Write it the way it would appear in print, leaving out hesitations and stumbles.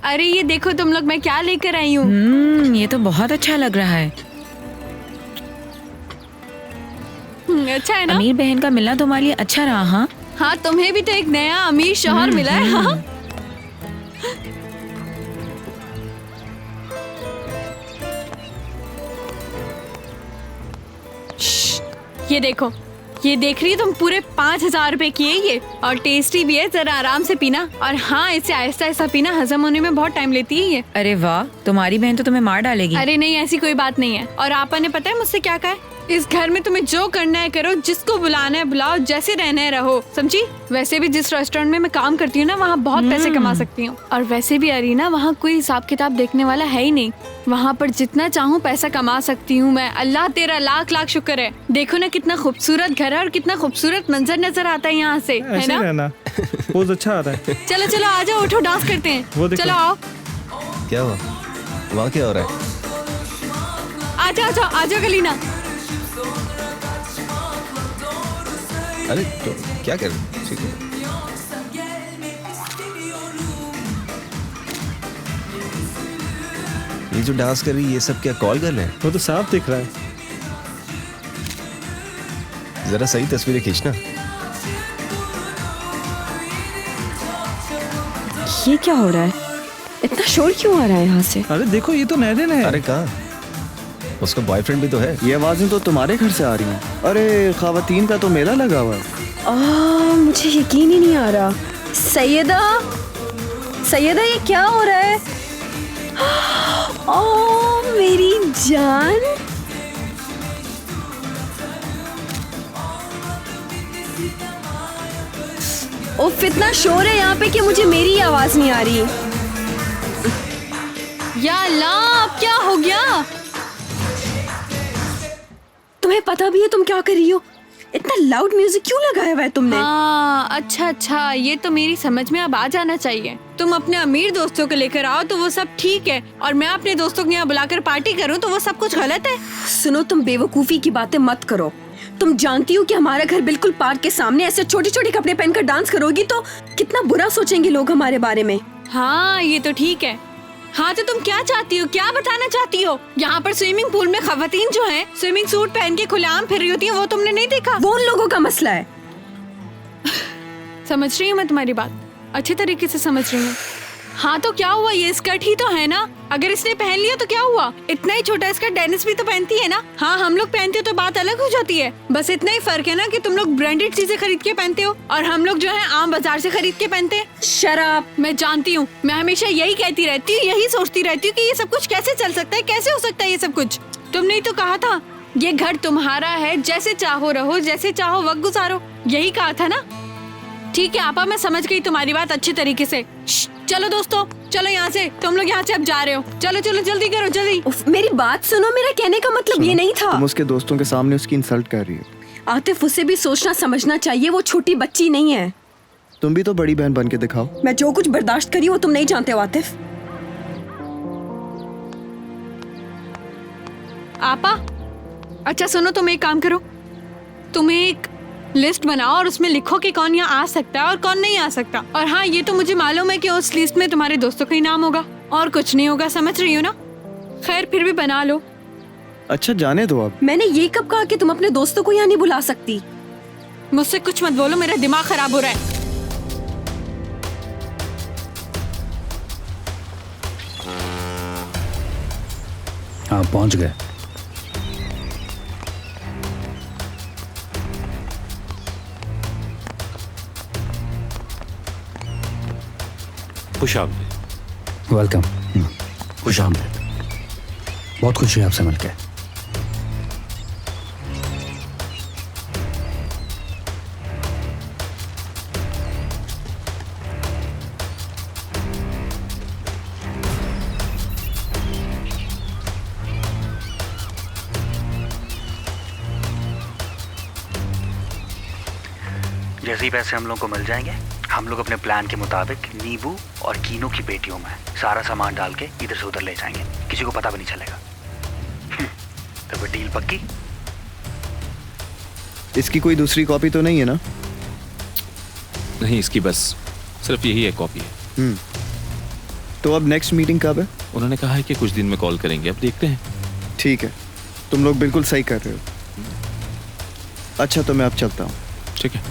अरे ये देखो तुम लोग, मैं क्या लेकर आई हूँ। ये तो बहुत अच्छा लग रहा है। अच्छा है ना? अमीर बहन का मिलना तुम्हारे लिए अच्छा रहा। हाँ हाँ, तुम्हें भी तो एक नया अमीर शौहर मिला है। हाँ? ये देखो, ये देख रही है तुम, पूरे 5,000 रुपए की है ये, और टेस्टी भी है। जरा आराम से पीना, और हाँ इसे आहिस्ता आहिस्ता पीना, हजम होने में बहुत टाइम लेती है ये। अरे वाह, तुम्हारी बहन तो तुम्हें मार डालेगी। अरे नहीं, ऐसी कोई बात नहीं है। और आपा ने पता है मुझसे क्या कहा है? इस घर में तुम्हें जो करना है करो, जिसको बुलाना है बुलाओ, जैसे रहना है रहो, समझी? वैसे भी जिस रेस्टोरेंट में मैं काम करती हूँ ना, वहाँ बहुत पैसे कमा सकती हूँ। और वैसे भी अरीना, वहाँ कोई हिसाब किताब देखने वाला है ही नहीं। वहाँ पर जितना चाहूँ पैसा कमा सकती हूँ मैं। अल्लाह तेरा लाख लाख शुक्र है। देखो ना कितना खूबसूरत घर है और कितना खूबसूरत मंजर नजर आता है यहाँ से, है ऐसे ना? रहना बहुत अच्छा आ रहा है। चलो चलो आ जाओ, उठो, डांस करते वो हैं। देखो। चलो आओ, क्या हुआ? वहाँ क्या हो रहा है? आ जाओ आ जाओ गलीना। अरे तो क्या कर रहे हो? ठीक है। ये जो डांस कर रही है, ये सब क्या कॉल गर्ल है? वो तो साफ दिख रहा है। जरा सही तस्वीरें खींचना। ये क्या हो रहा है? इतना शोर क्यों आ रहा है यहाँ से? अरे देखो, ये तो नैदिन है। अरे कहाँ? उसका बॉयफ्रेंड भी तो है। ये आवाजें तो तुम्हारे घर से आ रही हैं। अरे खवातीन का तो मेला लगा हुआ है। मुझे यकीन ही नहीं आ रहा। सैयदा, सैयदा, ये क्या हो रहा है? मेरी जान। उफ, इतना शोर है यहाँ पे कि मुझे मेरी आवाज नहीं आ रही। या अल्लाह, अब क्या हो गया? तुम्हें पता भी है तुम क्या कर रही हो? इतना लाउड म्यूजिक क्यों लगाया हुआ है तुमने? हाँ, अच्छा, ये तो मेरी समझ में अब आ जाना चाहिए। तुम अपने अमीर दोस्तों को लेकर आओ तो वो सब ठीक है, और मैं अपने दोस्तों को यहाँ बुलाकर पार्टी करूँ तो वो सब कुछ गलत है। सुनो, तुम बेवकूफी की बातें मत करो। तुम जानती हो कि हमारा घर बिल्कुल पार्क के सामने, ऐसे छोटे छोटे कपड़े पहनकर डांस करोगी तो कितना बुरा सोचेंगे लोग हमारे बारे में। हाँ, ये तो ठीक है। हाँ तो तुम क्या चाहती हो, क्या बताना चाहती हो? यहाँ पर स्विमिंग पूल में खवातीन जो हैं, स्विमिंग सूट पहन के खुलेआम फिर रही होती हैं, वो तुमने नहीं देखा? वो उन लोगों का मसला है। समझ रही हूँ मैं तुम्हारी बात, अच्छे तरीके से समझ रही हूँ। हाँ तो क्या हुआ, ये स्कर्ट ही तो है ना? अगर इसने पहन लिया तो क्या हुआ? इतना ही छोटा स्कर्ट डेनिस भी तो पहनती है ना। हाँ, हम लोग पहनते हो तो बात अलग हो जाती है। बस इतना ही फर्क है ना कि तुम लोग ब्रांडेड चीजें खरीद के पहनते हो और हम लोग जो है आम बाजार से खरीद के पहनते हैं। शराब। मैं जानती हूँ, मैं हमेशा यही कहती रहती हूँ, यही सोचती रहती हूँ कि ये सब कुछ कैसे चल सकता है, कैसे हो सकता है ये सब कुछ। तुमने ही तो कहा था ये घर तुम्हारा है, जैसे चाहो रहो, जैसे चाहो वक्त गुजारो, यही कहा था ना? ठीक है आपा, मैं समझ गई तुम्हारी बात अच्छी तरीके से। चलो दोस्तों, चलो यहाँ से, तुम लोग यहाँ से अब जा रहे हो। चलो चलो जल्दी करो, जल्दी। मेरी बात सुनो, मेरा कहने का मतलब ये नहीं था। तुम उसके दोस्तों के सामने उसकी इंसल्ट कर रही हो। आतिफ, उसे भी सोचना समझना चाहिए, वो छोटी बच्ची नहीं है। तुम भी तो बड़ी बहन बन के दिखाओ। मैं जो कुछ बर्दाश्त करी वो तुम नहीं जानते हो आतिफ। आपा, अच्छा सुनो, तुम एक काम करो, तुम एक लिस्ट बनाओ और उसमें लिखो कि कौन यहाँ आ सकता है और कौन नहीं आ सकता। और हाँ, ये तो मुझे मालूम है कि उस लिस्ट में तुम्हारे दोस्तों का ही नाम होगा और कुछ नहीं होगा, समझ रही हो ना? खैर, फिर भी बना लो। अच्छा जाने दो अब। मैंने ये कब कहा कि तुम अपने दोस्तों को यहाँ नहीं बुला सकती? मुझसे कुछ मत बोलो, मेरा दिमाग खराब हो रहा है। हाँ, पहुंच गए। खुश आमदीद। वेलकम। खुश आमदीद। बहुत खुशी है आपसे मिलकर। जैसे ही पैसे हम लोग को मिल जाएंगे, हम लोग अपने प्लान के मुताबिक नींबू और कीनू की पेटियों में सारा सामान डाल के इधर से उधर ले जाएंगे, किसी को पता भी नहीं चलेगा। तो फिर डील पक्की? इसकी कोई दूसरी कॉपी तो नहीं है ना? नहीं, इसकी बस सिर्फ यही एक कॉपी है। तो अब नेक्स्ट मीटिंग कब है? उन्होंने कहा है कि कुछ दिन में कॉल करेंगे, अब देखते हैं। ठीक है, तुम लोग बिल्कुल सही कर रहे हो। अच्छा तो मैं अब चलता हूँ। ठीक है।